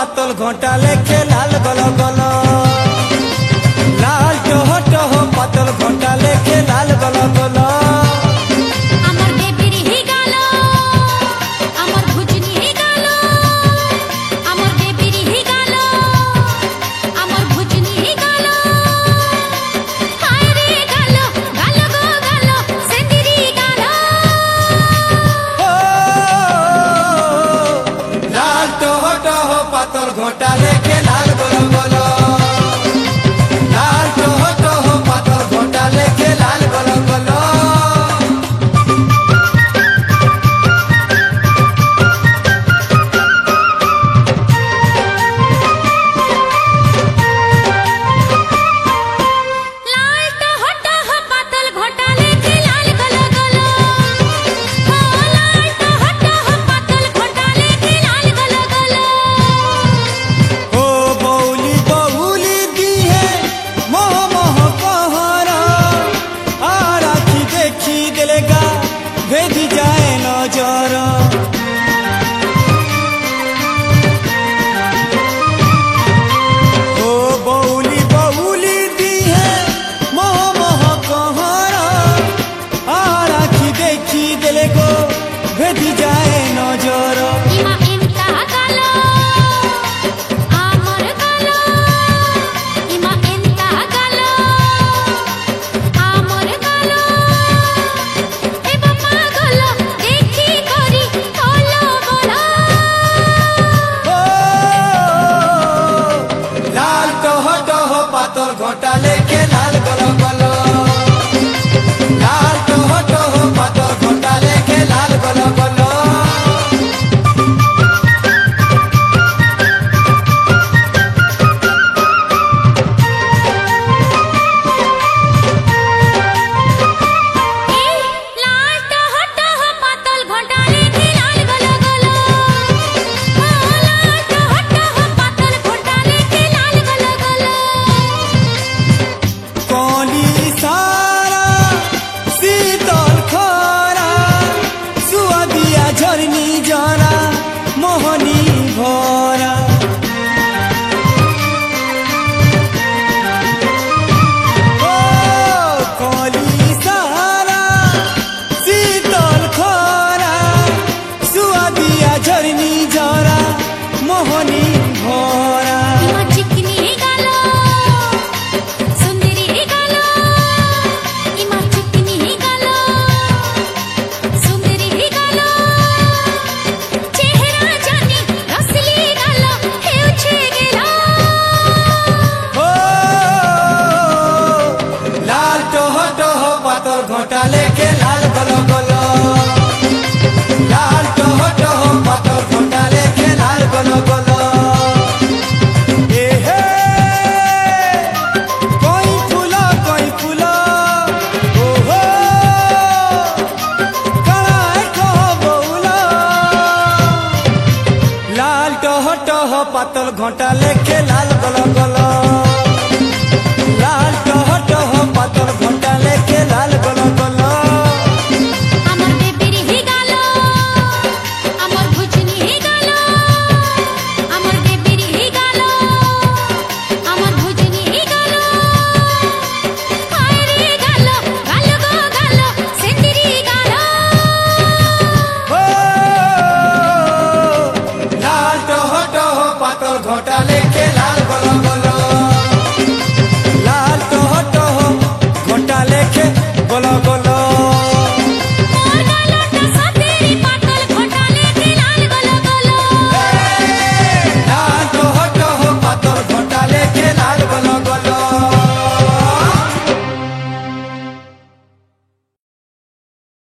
पातल घोटा लेके लाल गलो गलो लाल टह टह पातल घोटा लेके लाल गलो गलो আমার বেবির হি গেল আমার ভুজনি হি গেল আমার বেবির হি গেল আমার ভুজনি হি গেল হায় রে গেল গেল গো গেল সেন্দিরি গেল ओ लाल टह टह पातल घोटा लेके लाल गलो गलो लाल टह टह पातल घोटा लेके लाल गलो गलो লাল টহ টহ পাতল ঘোটা লেকে লাল গলো গলো ও লাল টহ টহ পাতল ঘোটা লেকে লাল গলো গলো ओ बौली बौली दी है मोह मोह कहरा आ राखी देखी दिलेगा भेद जाए नजर ओ बौली बौली दी है मोह मोह कहरा आ राखी देखी दिलेगो भेद जाए नजर ইমা এন্তা গালো আমার গালো ইমা এন্তা গালো আমার গালো এ বাবা গালো দেখি করি কলো বলো ओ लाल टह टह पातल घोटा लेके लाल गलो गलो लाल टह टह पातल घोटा लेके लाल गलो गलो এই লাল টহ টহ পাতল ঘোটা লেকে লাল গলো গলো ও লাল টহ টহ পাতল ঘোটা লেকে লাল গলো গলো कौली सारा शीतल खरा सुअदिया झरनी जरा मोहनी भरा ओ कौली सारा शीतल खरा सुअदिया झरनी जरा मोहनी भरा ইমা চিকনি গেল সুন্দরী গেল ইমা চিকনি গেল সুন্দরী গেল চেহারা জানি রসলি গেল হেউছে গেল ओ लाल टह टह पातल घोटा लेके लाल गलो गलो लाल टह टह पातल घोटा लेके लाल गलो गलो ए हे कोई फूला ओ हो कड़ाई कह बौला लाल टह टह पातल घोटा लेके लाल गलो गलो